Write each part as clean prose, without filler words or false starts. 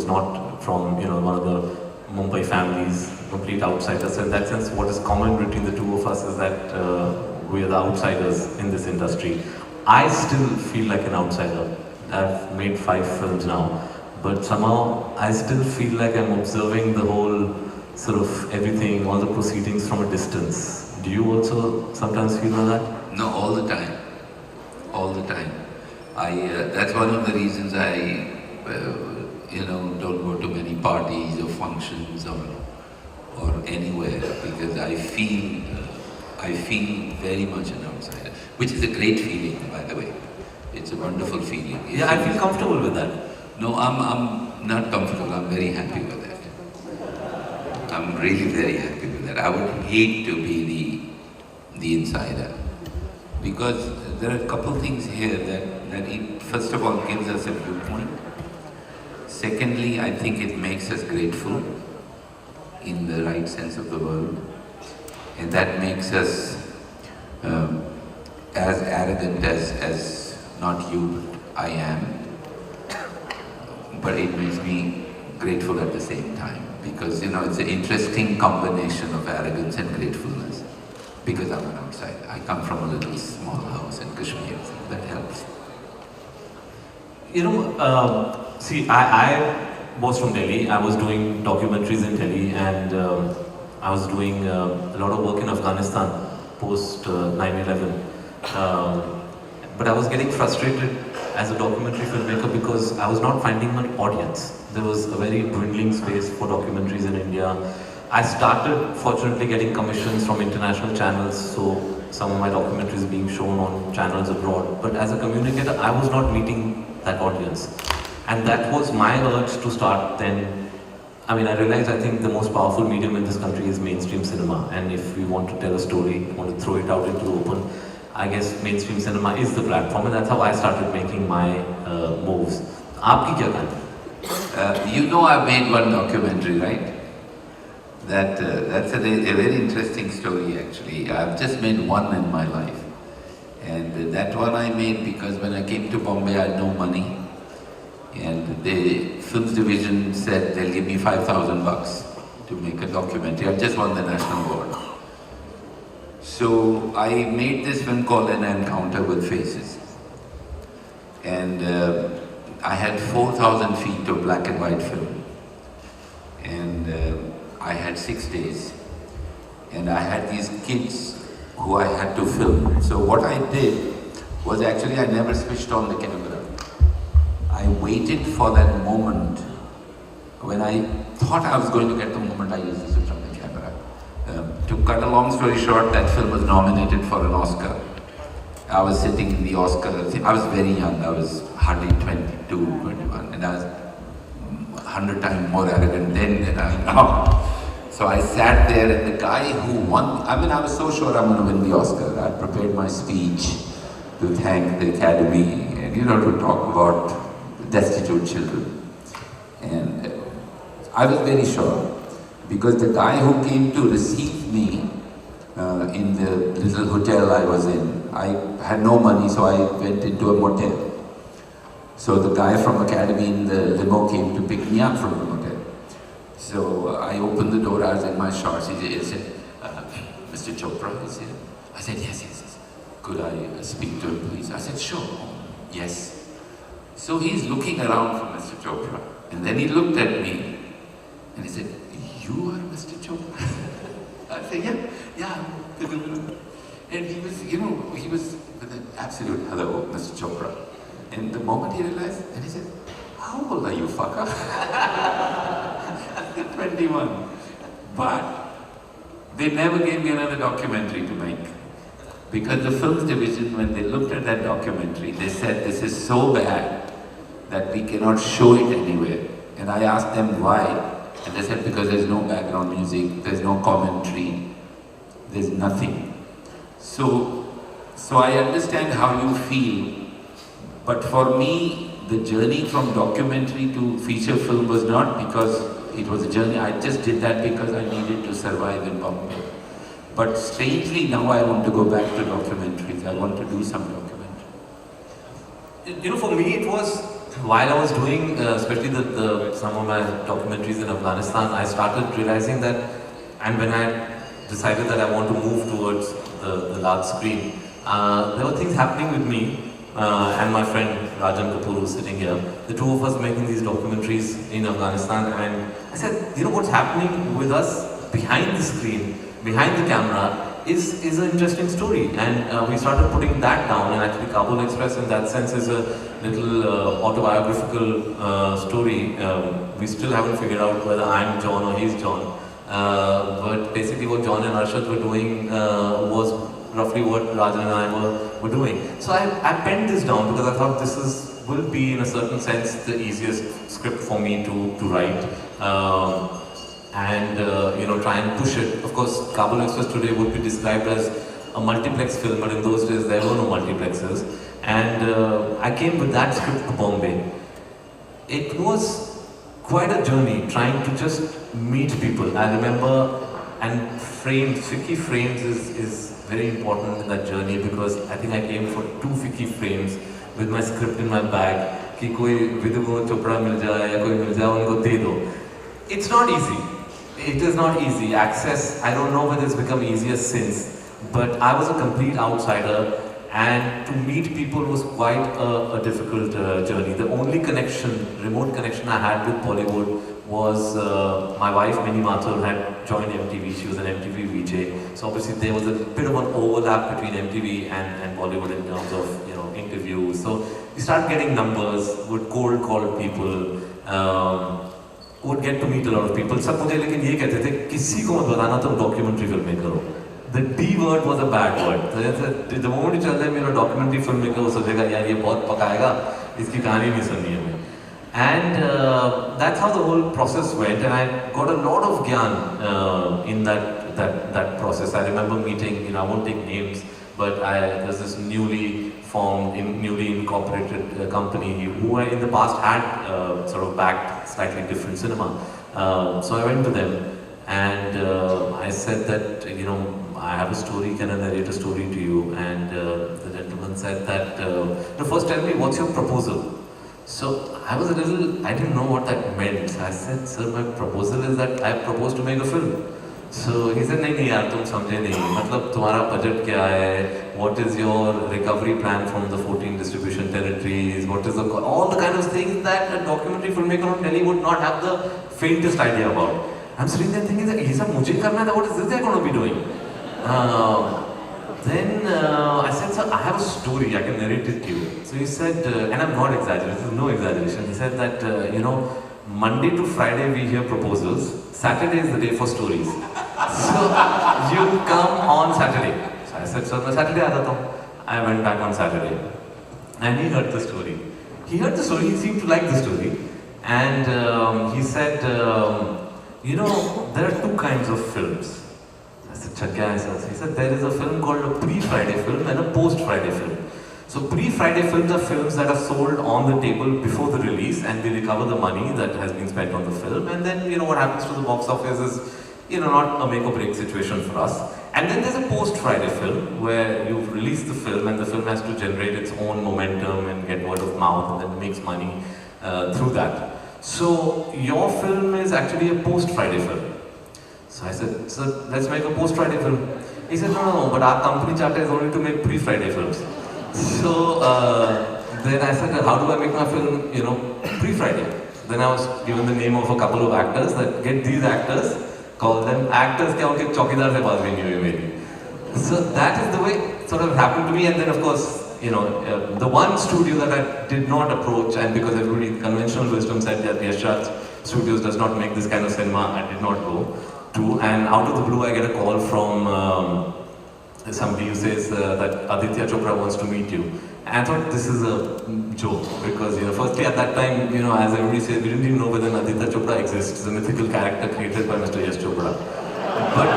was not from, you know, one of the Mumbai families, complete outsiders. So in that sense, what is common between the two of us is that we are the outsiders in this industry. I still feel like an outsider. I've made 5 films now, but somehow I still feel like I'm observing the whole sort of everything, all the proceedings from a distance. Do you also sometimes feel like that? No, all the time. All the time. That's one of the reasons I, don't go to many parties or functions or anywhere, because I feel very much an outsider, which is a great feeling, by the way. It's a wonderful feeling. Yeah, I feel comfortable with that. No, I'm not comfortable. I'm very happy with that. I'm really very happy with that. I would hate to be the insider, because there are a couple things here that it, first of all, gives us a viewpoint. Secondly, I think it makes us grateful in the right sense of the word, and that makes us as arrogant as not you, but I am. But it makes me grateful at the same time, because it's an interesting combination of arrogance and gratefulness, because I'm an outsider. I come from a little small house in Kashmir, so that helps. See, I was from Delhi. I was doing documentaries in Delhi, and I was doing a lot of work in Afghanistan post 9/11. But I was getting frustrated as a documentary filmmaker because I was not finding an audience. There was a very dwindling space for documentaries in India. I started, fortunately, getting commissions from international channels, so some of my documentaries being shown on channels abroad. But as a communicator, I was not meeting that audience. And that was my urge to start then. I realized I think the most powerful medium in this country is mainstream cinema. And if we want to tell a story, want to throw it out into the open, I guess mainstream cinema is the platform, and that's how I started making my moves. Aapki kya kahani? I've made one documentary, right? That's a very interesting story, actually. I've just made one in my life. And that one I made because when I came to Bombay, I had no money. And the films division said they'll give me $5,000 to make a documentary. I just won the national award. So I made this film called An Encounter with Faces. And I had 4,000 feet of black and white film. And I had 6 days. And I had these kids who I had to film. So what I did was actually I never switched on the camera. I waited for that moment when I thought I was going to get the moment I used to switch on the camera. To cut a long story short, that film was nominated for an Oscar. I was sitting in the Oscar, I was very young, I was hardly 22, 21, and I was 100 times more arrogant then than I am now. So I sat there, and the guy who won, I was so sure I'm going to win the Oscar. I prepared my speech to thank the Academy and, to talk about destitute children. And I was very sure, because the guy who came to receive me in the little hotel I was in, I had no money, so I went into a motel. So the guy from Academy in the limo came to pick me up from the motel. So I opened the door, I was in my shorts. He said, Mr. Chopra is here? I said, yes. Could I speak to him, please? I said, sure. Yes. So he's looking around for Mr. Chopra. And then he looked at me and he said, you are Mr. Chopra? I said, yeah. And he was, he was with an absolute hello, Mr. Chopra. And the moment he realized, and he said, how old are you, fucker? I said, 21. But they never gave me another documentary to make. Because the films division, when they looked at that documentary, they said, this is so bad that we cannot show it anywhere. And I asked them why. And they said, because there's no background music, there's no commentary, there's nothing. So I understand how you feel. But for me, the journey from documentary to feature film was not because it was a journey. I just did that because I needed to survive in Bombay. But strangely, now I want to go back to documentaries. I want to do some documentary. For me, it was while I was doing, especially some of my documentaries in Afghanistan, I started realizing that, and when I decided that I want to move towards the large screen, there were things happening with me and my friend Rajan Kapoor, who's sitting here. The two of us making these documentaries in Afghanistan, and I said, you know what's happening with us behind the screen, behind the camera, is an interesting story, and we started putting that down. And actually Kabul Express in that sense is a little autobiographical story. We still haven't figured out whether I'm John or he's John, but basically what John and Arshad were doing was roughly what Rajan and I were doing. So I penned this down because I thought will be in a certain sense the easiest script for me to write. And try and push it. Of course, Kabul Express today would be described as a multiplex film, but in those days there were no multiplexes. And I came with that script to Bombay. It was quite a journey trying to just meet people. I remember, and frames, FICCI frames is very important in that journey, because I think I came for 2 FICCI frames with my script in my bag. कि कोई Vidhu Vinod Chopra मिल जाए या कोई मिल जाए उनको दे दो. It's not easy. It is not easy. Access, I don't know whether it's become easier since, but I was a complete outsider, and to meet people was quite a difficult journey. The only remote connection I had with Bollywood was my wife, Minnie Mathur, had joined MTV. She was an MTV VJ. So obviously there was a bit of an overlap between MTV and Bollywood in terms of interviews. So we started getting numbers, would cold call people. Would get to meet a lot of people. सब मुझे लेकिन ये कहते थे किसी को मत बताना तुम डॉक्यूमेंट्री फिल्म में करो. The D word was a bad word. The moment you tell them you're a documentary filmmaker, वो सोचेगा यार ये बहुत पकाएगा, इसकी कहानी नहीं सुननी है हमें. And that's how the whole process went, and I got a lot of gyan in that process. I remember meeting, I won't take names, but there's this newly formed, newly incorporated company who in the past had sort of backed slightly different cinema. So I went to them and I said that, I have a story, can I narrate a story to you? And the gentleman said that, first tell me, what's your proposal? So I was I didn't know what that meant. So I said, sir, my proposal is that I propose to make a film. So he said, नहीं यार तुम समझे नहीं, मतलब तुम्हारा budget क्या है, what is your recovery plan from the 14 distribution territories, what is all the kind of things that a documentary filmmaker from Delhi would not have the faintest idea about. I'm sitting there thinking that ये सब मुझे करना था, what is this they're going to be doing? Then I said, sir, I have a story, I can narrate it to you. So he said, and I'm not exaggerating, this is no exaggeration, he said that, Monday to Friday we hear proposals, Saturday is the day for stories. So you come on Saturday. So I said, sir, मैं Saturday आता हूँ. I went back on Saturday, and he heard the story. He heard the story. He seemed to like the story, and he said, there are 2 kinds of films. I said, "Chha kya hai sir?" He said, there is a film called a pre-Friday film and a post-Friday film. So pre-Friday films are films that are sold on the table before the release, and we recover the money that has been spent on the film. And then, what happens to the box office is, not a make or break situation for us. And then there's a post-Friday film where you've released the film and the film has to generate its own momentum and get word of mouth and then makes money through that. So your film is actually a post-Friday film. So I said, sir, let's make a post-Friday film. He said, no, but our company charter is only to make pre-Friday films. So then I said, how do I make my film, pre-Friday? Then I was given the name of a couple of actors, that get these actors, call them actors, kya unke chaukidar se baat bhi nahi hui meri. So that is the way it sort of happened to me. And then of course, the one studio that I did not approach, and because everybody, conventional wisdom said that Yash Studios does not make this kind of cinema, I did not go to. And out of the blue, I get a call from somebody who says that Aditya Chopra wants to meet you. And I thought this is a joke, because firstly at that time, as everybody says, we didn't even know whether Aditya Chopra exists. It's a mythical character created by Mr. Yash Chopra. But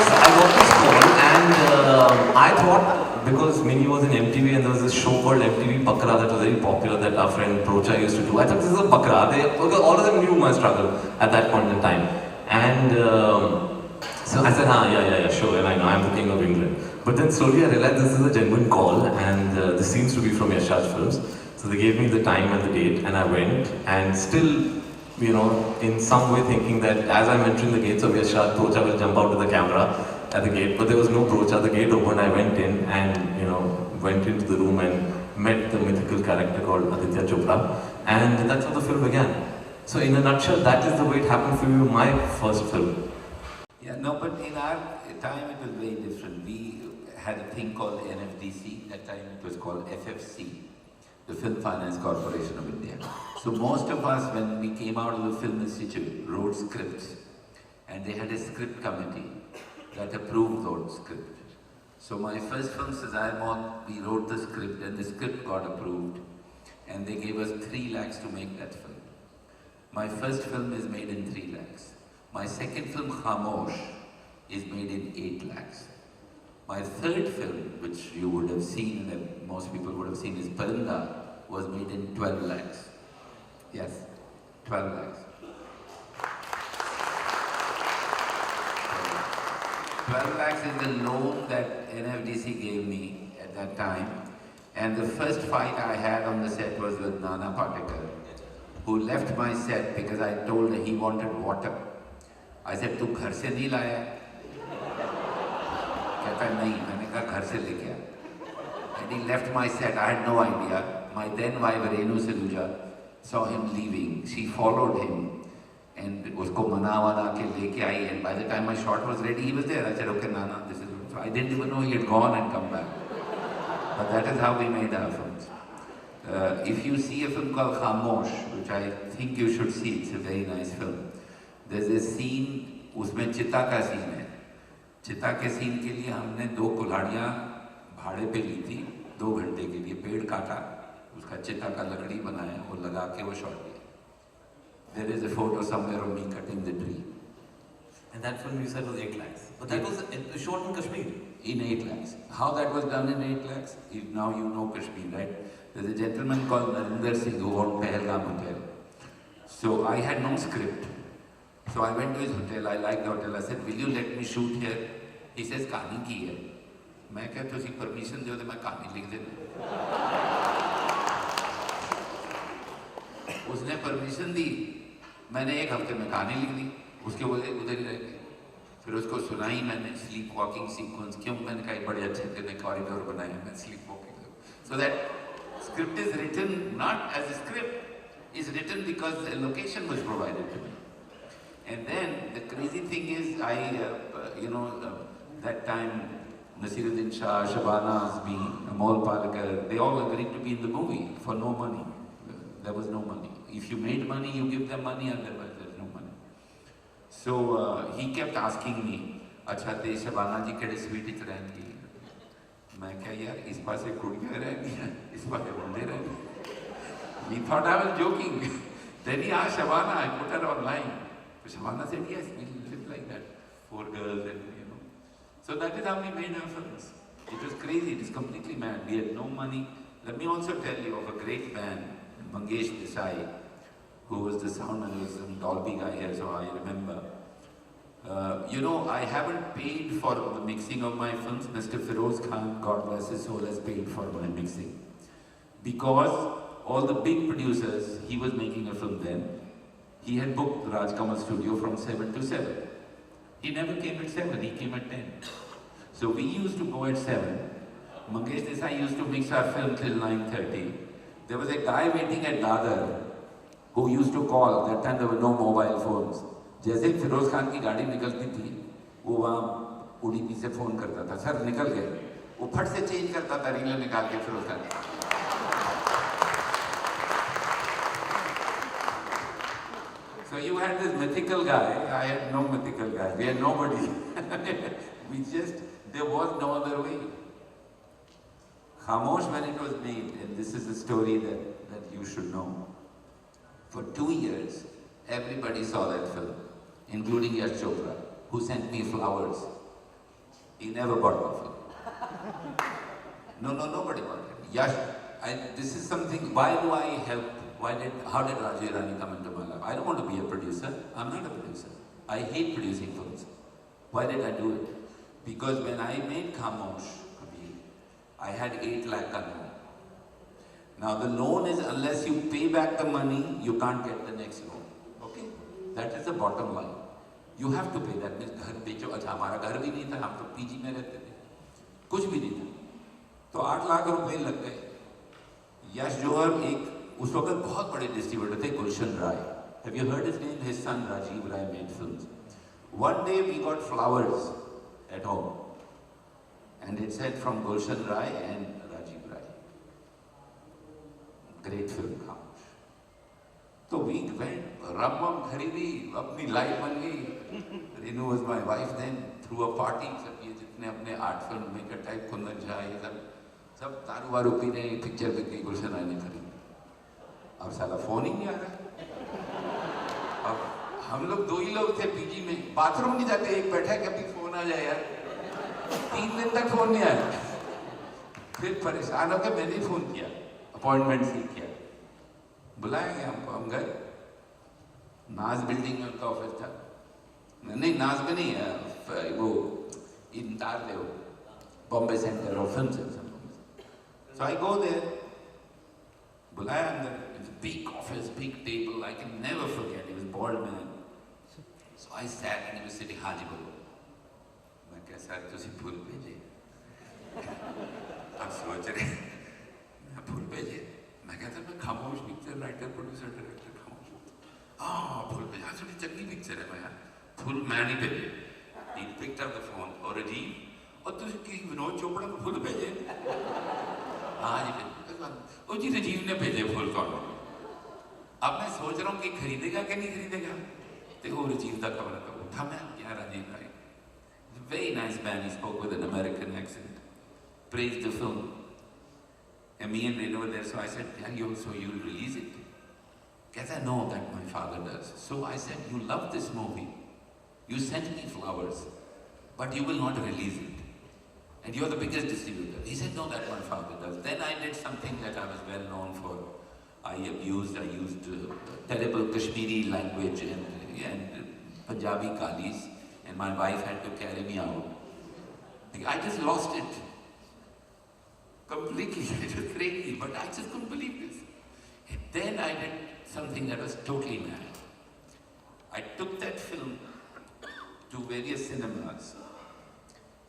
I got this call, and I thought, because Minnie was in MTV and there was this show called MTV Bakra that was very popular that our friend Procha used to do. I thought this is a Bakra. All of them knew my struggle at that point in time. And so I said, yeah, sure, and I know, I'm the king of England. But then slowly I realized this is a genuine call, and this seems to be from Yash Raj Films. So they gave me the time and the date, and I went, and still, you know, in some way thinking that as I'm entering the gates of Yashraj, Brocha will jump out to the camera at the gate, but there was no Brocha. The gate opened, I went in, and, you know, went into the room and met the mythical character called Aditya Chopra, and that's how the film began. So in a nutshell, that is the way it happened for you, my first film. Yeah, no, but in our time it was very different. We had a thing called NFDC, that time it was called FFC, the Film Finance Corporation of India. So most of us, when we came out of the Film Institute, wrote scripts, and they had a script committee that approved those scripts. So my first film, Sazai Maut, we wrote the script, and the script got approved, and they gave us 3 lakhs to make that film. My first film is made in 3 lakhs. My second film, Khamosh, is made in 8 lakhs. My third film, which you would have seen, that most people would have seen, is Parinda, was made in 12 lakhs. Yes, 12 lakhs. 12 lakhs is the loan that NFDC gave me at that time. And the first fight I had on the set was with Nana Patekar, who left my set because I told him he wanted water. I said, "Tu ghar se nahi laya?" Kehta nahi, maine kaha ghar se leke aa. And he left my set. I had no idea. My then wife Renu Saluja saw him leaving. She followed him and usko mana ke leke aayi. And by the time my shot was ready, he was there. I said, "Okay, Nana, this is." So I didn't even know he had gone and come back. But that is how we made our films. If you see a film called Khamosh, which I think you should see, it's a very nice film. There's a scene, उसमें चिता का scene है. चिता के scene के लिए हमने 2 कुल्हाड़ियाँ भाड़े पे ली थी 2 घंटे के लिए. पेड़ काटा, उसका चिता का लकड़ी बनाया और लगा के वो शॉट लिया. There is a photo somewhere of me cutting the tree. And that film you said was 8 lakhs. But that was shot in Kashmir. In 8 lakhs. How that was done in 8 lakhs? If now you know Kashmir, right? There's a gentleman called Narinder Singh who owned Pahalgam Hotel. So I had no script. So I went to his hotel, I liked the hotel. I said, "Will you let me shoot here?" He says, "Kahani ki hai." मैं क्या तुसी permission दो तो मैं कहानी लिख देना. उसने परमिशन दी, मैंने 1 हफ्ते में कहानी लिख दी. उसके उधर ही रह गए. फिर उसको सुनाई मैंने स्लीप वॉकिंग सीक्वेंस. क्यों? मैंने कहा बड़े अच्छे कॉरिडोर बनाए हैं, मैं sleep walking. So that script is written not as a script, is written because a location was provided to me. And then the crazy thing is, that time Nasiruddin Shah, Shabana Azmi, Amol Palekar, they all agreed to be in the movie for no money. There was no money. If you made money, you give them money, otherwise there's no money. So he kept asking me, "अच्छा ते Shabana ji केड़े sweet etch रहेंगी?" मैं क्या यार, इस पास से कुड़ियाँ रहेंगी, इस पास से बंदे रहेंगे. He thought I was joking. Then he asked Shabana, I put her online. So Shabana said, "Yes, we live like that. 4 girls and So that is how we made our films. It was crazy, it is completely mad. We had no money. Let me also tell you of a great man, Mangesh Desai, who was the soundman, who was some Dolby guy here, so I remember. I haven't paid for the mixing of my films. Mr. Feroz Khan, God bless his soul, has paid for my mixing. Because all the big producers, he was making a film then, he had booked the Rajkamal studio from 7 to 7. He never came at 7, he came at 10. So we used to go at 7. Mangesh Desai used to mix our film till 9:30. There was a guy waiting at Dadar who used to call. That time there were no mobile phones. जैसे ही फिरोज खान की गाड़ी निकलती थी, वो वहाँ उड़ीपी से phone करता था, "सर निकल गए." वो फट से चेंज करता था रील निकाल के Firoz Khan. So you had this mythical guy, I had no mythical guy, we had nobody. There was no other way. Khamosh, when it was made, and this is a story that you should know, for 2 years, everybody saw that film, including Yash Chopra, who sent me flowers. He never bought my film. Nobody bought it. Yash, this is something, why do I help? How did Rajay Rani come into my life? I don't want to be a producer. I'm not a producer. I hate producing films. Why did I do it? Because when I made Khamosh, Kabir, I had 8 lakh ka loan. Now the loan is, unless you pay back the money, you can't get the next loan. Okay? That is the bottom line. You have to pay that. घर बेचो, अच्छा हमारा घर भी नहीं था, हम तो पीजी में रहते थे, कुछ भी नहीं था, तो 8 लाख रुपए लग गए. यश जौहर एक उस वक्त बहुत बड़े डिस्ट्रीब्यूटर थे, Gulshan Rai. Have you heard his name? His son Rajiv Rai made films. One day we got flowers at home, and it said from Gulshan Rai and Rajiv Rai. Great film comes. So we went, Rammam kharidi, apni life ban gayi. Renu was my wife then, threw a party. सब ये जितने अपने art film maker type Kundan Jha ये सब दारू वारू P रहे हैं, पिक्चर देख के गुलशन राय ने खरीदी. अब साला फोन ही नहीं आ रहा. अब हम लोग 2 ही लोग थे पीजी में, बाथरूम नहीं जाते, एक बैठा है कि अभी फोन आ जाए यार. 3 दिन तक फोन नहीं आया. फिर परेशान होकर मैंने फोन किया, अपॉइंटमेंट सीख किया, बुलाया गया हमको. हम गए, नाज बिल्डिंग में उनका ऑफिस था. नहीं, नाज में नहीं है, वो इंतार ले, Bombay centre of film centre. So I go there, बुलाया अंदर. Big office, big table, I can never forget. He was a bald man. So I sat and he was sitting, हाँ जी बोलो. मैं कहा सर तुसी फूल भेजे. अब सोच रहे मैं फूल भेजे. मैं कहता मैं खामोश पिक्चर राइटर प्रोड्यूसर डायरेक्टर खामोश. फूल भेजा, थोड़ी चंगी पिक्चर है. मैं यार फूल मैं नहीं भेजे. He picked up the phone. और अजीब, और तुझे कि विनोद चोपड़ा को फूल भेजे. हाँ जी भेजे. और जी राजीव ने भेजे फूल कौन. अब मैं सोच रहा हूँ कि खरीदेगा कि नहीं खरीदेगा. तो वो राजीव का खबर तो उठा मैं, क्या राजीव राय. Very nice man. He spoke with an American accent. Praised the film. And me and Renu were there, so I said, yeah, you'll release it? कहता no, that my father does. So I said, you love this movie. You sent me flowers, but you will not release it. And you're the biggest distributor. He said, no, that my father does. Then I did something that I was well known for. I used terrible Kashmiri language and Punjabi kalis, and my wife had to carry me out. I just lost it completely. It was crazy, but I just couldn't believe this. And then I did something that was totally mad. I took that film to various cinemas.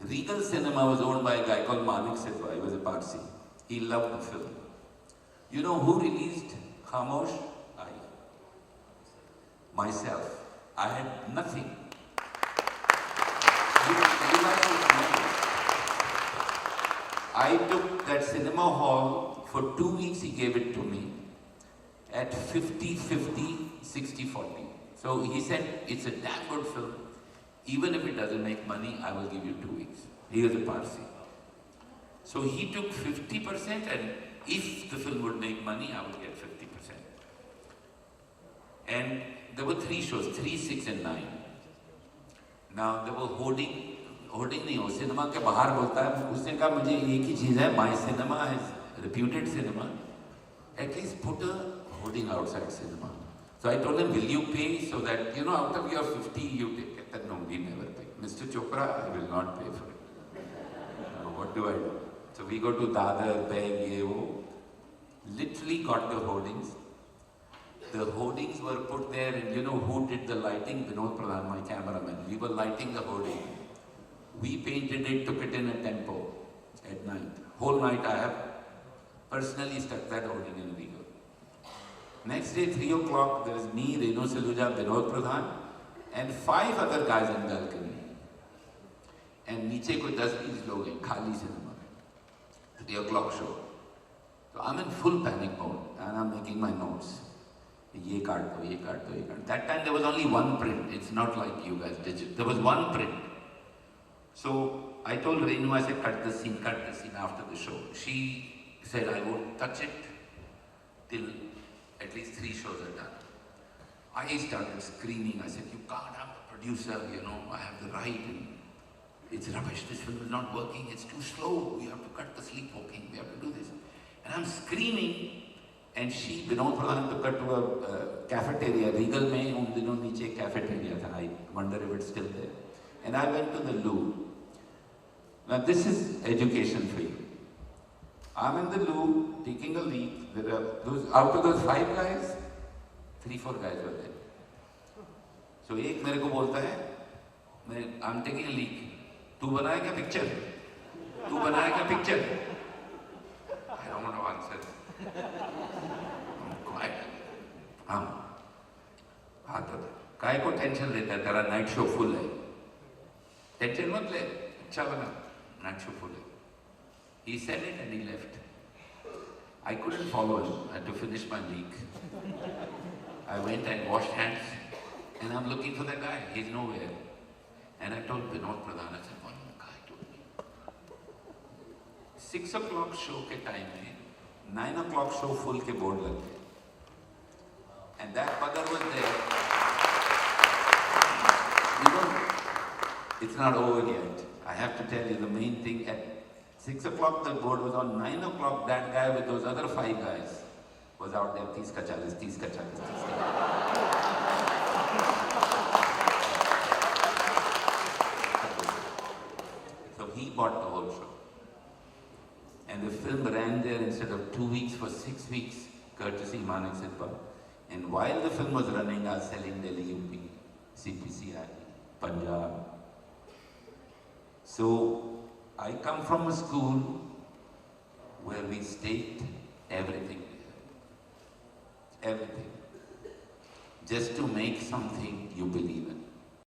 Regal Cinema was owned by a guy called Manik Sidwa. He was a Parsi. He loved the film. You know who released Khamosh? I. Myself. I had nothing. I took that cinema hall for 2 weeks. He gave it to me at 50-50, 60-40. So he said, it's a damn good film. Even if it doesn't make money, I will give you 2 weeks. He was a Parsi. So he took 50%, and if the film would make money, I would get 50%. And there were 3 shows, 3, 6 and 9. Now there were hoarding नहीं हो, cinema के बाहर बोलता है. उसने कहा मुझे एक ही चीज़ है, my cinema is reputed cinema. At least put a hoarding outside cinema. So I told him, will you pay so that, you know, out of your 50 you take it? No, we never pay. Mr. Chopra, I will not pay for it. What do I do? So we go to Dadar, Beg, Yevo. Literally got the hoardings. The hoardings were put there, and you know who did the lighting? Vinod Pradhan, my cameraman. We were lighting the hoarding. We painted it, took it in a tempo at night. Whole night I have personally stuck that hoarding in Regal. Next day, 3 o'clock, there was me, Renu Saluja, Vinod Pradhan, and 5 other guys in balcony. And नीचे कोई 10-20 लोग हैं, खाली cinema. 3 o'clock show. So I'm in full panic mode, and I'm making my notes. ये काट दो, ये काट दो, ये काट. That time there was only one print. It's not like you guys digital. There was one print. So I told Renu, I said, cut the scene after the show. She said, I won't touch it till at least 3 shows are done. I started screaming. I said, you can't, I'm the producer, you know, I have the right. And it's rubbish, this film is not working, it's too slow, we have to cut the sleepwalking, we have to do this. And I'm screaming, and she, Vinod Pradhan, took her to a cafeteria. Regal mein, un dinon niche cafeteria tha. I wonder if it's still there. And I went to the loo. Now this is education for you. I'm in the loo, taking a leak. There are out of those 5 guys, 3-4 guys were there. So एक मेरे को बोलता है, I'm taking a leak. तू बनाया क्या picture? तू बनाया क्या picture? I don't want to answer. I'm quiet. बात होता है. काय को टेंशन लेता है? तेरा नाइट शो फुल है. टेंशन मत ले. अच्छा बना. नाइट शो फुल है. He said it and he left. I couldn't follow him. I had to finish my leak. I went and washed hands, and I'm looking for the guy. He's nowhere. And I told Vinod Pradhan, I said, "What the guy told me?" 6 o'clock show के time में 9 o'clock show full के board लगे. And that bugger was there. You know, it's not over yet. I have to tell you the main thing. At 6 o'clock the board was on. 9 o'clock that guy with those other 5 guys was out there. 30 ka 40, 30 ka 40, 30 ka 40. So he bought the whole show. And the film ran there instead of 2 weeks for 6 weeks, courtesy Manik Sidpa. And while the film was running, I was selling Delhi, UP, CPCI, Punjab. So I come from a school where we state everything. Everything. Just to make something you believe in.